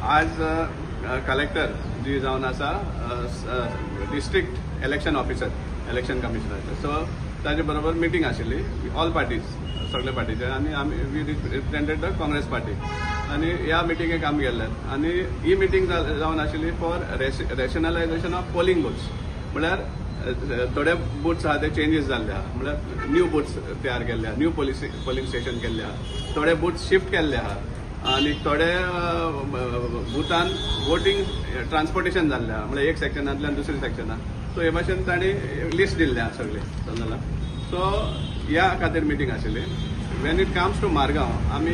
आज कलेक्टर जी जावन आसा district election officer election commissioner so ताजे बरोबर मिटींग आशिल्ली ऑल पार्टीज सगळे पार्टीचे आनी आमी we represented the Congress party आनी ह्या मिटींगेक आमी गेल्ले आनी ही मिटींग जावन आशिल्ली for rationalisation of polling booths म्हळ्यार थोडे बुथ्स आहा ते चेंजीस जाल्ले आहा म्हळ्यार न्यू बुथ्स तयार केल्ले आहा न्यू पोलिंग स्टेशन केल्ले आहा थोडे बुथ्स शिफ्ट केल्ले आहा आनी थोडे बुथान वोटींग ट्रान्सपोर्टेशन जाल्ले आहा म्हळ्यार एक सेक्शनांतल्यान दुसऱ्या सेक्शनात सो हे भाशेन तांणी लिस्ट दिल्ले आहा सगळे समजला सो ह्या खातीर मिटींग आशिल्ली when it comes to Margao आमी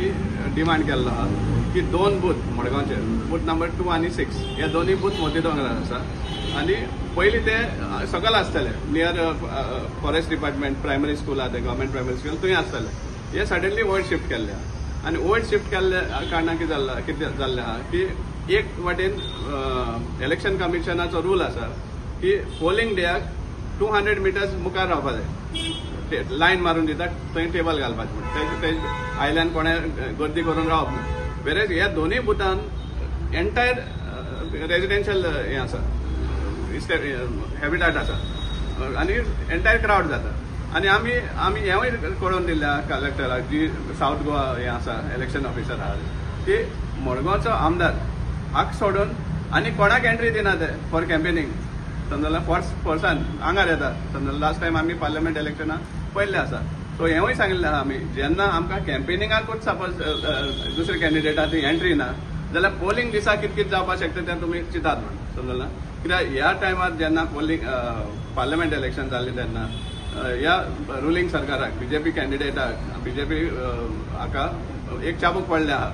डिमांड केल्लो आहा की 2 बूथ मडगांवचे बूथ नंबर 2 आनी 6 हे दोनूय बूथ मोती दोंगरार आसा आनी पयलीं ते सकयल आसताले near forest department primary school आहा ते गव्हर्मेंट प्रायमरी स्कूल थंय आसताले हे सडनली वयर शिफ्ट केल्ले आहा आनी वयर शिफ्ट केल्ल्या कारणान कितें जाल्लें आहा की एक वाटेन इलेक्शन कमिशनाचो रूल आसा की पोलिंग डेयाक 200 मिटर्स मुखार रावपा जाय लायन मारून दितात थंय टेबल घालपाचें म्हणून ते आयल्यान कोणें गर्दी करून रावप ना वेरेज ह्या दोनूय बुथान एंटायर रेजिडेन्शियल हें आसा हॅबिटाट आसा आनी एंटायर क्रावड जाता आनी आमी हेंवूय कळोवन दिल्ल्या कलेक्टराक जी सावथ गोवा हें आसा इलेक्शन ऑफिसर आहा की मडगांवचो आमदार हाक सोडून आनी कोणाक एंट्री दिना ते फॉर कॅम्पेनींग समजला फोर्सान आंगार येता समजला लास्ट टायम आमी पार्लमेंट इलेक्शनां पयल्ले आसा सो हेंवूय सांगिल्लें आहा आमी जेन्ना आमकां कॅम्पेनिंगाकूच सपोज दुसरे कॅन्डिडेटा ती एंट्री ना जाल्यार पोलिंग दिसा कितें जावपाक शकता तें तुमी चिंतात म्हणून समजला कित्याक ह्या टायमार जेन्ना पोलिंग पार्लमेंट इलेक्शन जाल्लें तेन्ना ह्या रुलींग सरकाराक बीजेपी कॅन्डिडेटाक बीजेपी हाका एक चाबूक पडले आहा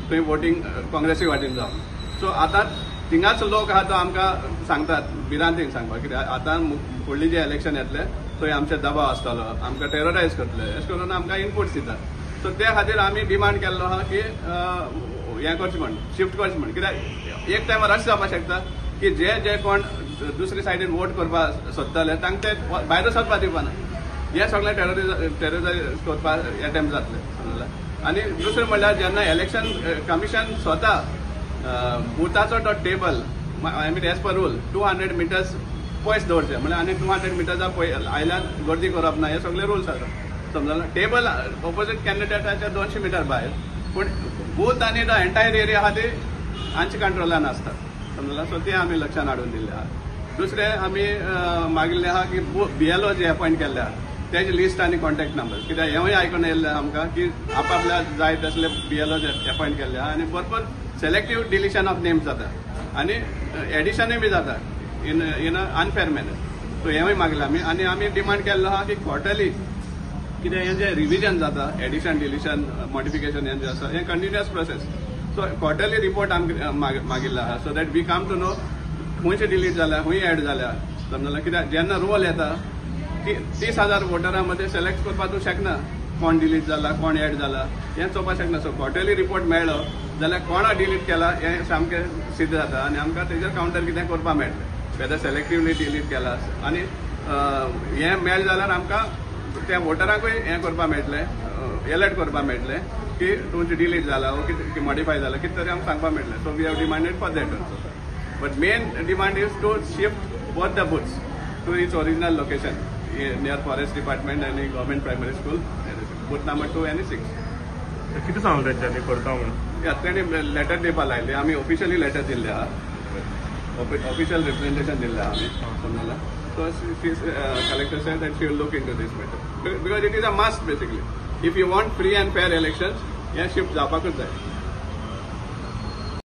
थंय वोटींग काँग्रेसी वाटेन जावन सो आतां थिंगाच लोक आहा तो आमकां सांगतात भिरांतीन सांगपाक कित्याक आतां फुडलीं जे इलेक्शन येतले थंय आमचे दबाव आसतलो आमकां टेररायज करतले अशें करून आमकां इनपुट्स दितात सो ते खातीर आमी डिमांड केल्लो आहा की हें करचें म्हण शिफ्ट करचें म्हण कित्याक एक टायमार अशें जावपाक शकता की जे कोण दुसरे सायडीन वोट करपाक सोदताले तांकां ते भायर सरपाक दिवपाना हे सगळें टेररायज करपाक एटेम्प्ट जातले समजला आनी दुसरें म्हणल्यार जेन्ना इलेक्शन कमिशन स्वता बुथाचो तो table I mean as per rule 200 metres पयस दवरचे म्हणजे आनी 200 मिटर्सा आयल्यान गर्दी करप ना हे सगळे रुल्स आसा समजला टेबल ऑपोजीट कॅन्डिडेटाच्या 200 मिटर भायर पूण बूथ आनी तो एंटायर एरिया आहा ती हांच्या कंट्रोलान आसता समजला सो ते आमी लक्षांत हाडून दिल्ले आहा दुसरे आमी मागिल्ले आहा की BLO जे अपॉयंट केल्ले आहा तेजे लिस्ट आनी कॉन्टॅक्ट नंबर कित्याक हेंवूय आयकून येयल्लें आमकां की आपल्या जाय तसले BLO जे अपॉयंट केल्ले आहा आनी भरपूर सेलेक्टिव्ह डिलिशन ऑफ नेम्स जाता आनी एडिशनूय बी जाता इन अनफेअर मॅनर सो हेंवूय मागलें आमी आनी आमी डिमांड केल्लो आहा की क्वॉर्टरली कित्याक हें जे रिविजन जाता एडिशन डिलिशन मॉडिफिकेशन हें जें आसा हें continuous process so quarterly report आमकां मागिल्लो आहा so that we come to know खंयचे डिलीट जाल्या खंय एड जाल्या समजला कित्याक जेन्ना रोल येता की 30,000 वोटरां मदें सिलेक्ट करपाक तूं शकना कोण डिलीट जाला कोण एड जाला हें चोवपाक शकना सो क्वॉर्टरली रिपोर्ट मेळ्ळो जाल्यार कोणा डिलीट केला हें सामकें सिद्ध जाता आनी आमकां तेजेर कावंटर कितें करपाक मेळटलें वेदर सेलेक्टिवली डिलीट केला आनी हें मेळ्ळें जाल्यार आमकां त्या वोटरांकूय हें करपाक मेळटलें एलर्ट करपाक मेळटलें की तुमचें डिलीट जाला वो कितें मॉडिफाय जाला कितें तरी आमकां सांगपाक मेळटलें so we have demanded for that also but main demand is to shift both the booths to its original location near forest department आनी government primary school booth number 2 आनी 6 कितें सांगलें तेंच्यांनी करता म्हणून या तेणी लेटर दिवपाक लायले आमी ऑफिशियली लेटर दिल्ले आहा ऑफिशियल रिप्रेझेंटेशन दिल्लें आहा आमी समजला so collector sed that she will look into these matter because it is a must basically if you want free end fair elections हें शिफ्ट जावपाकूच जाय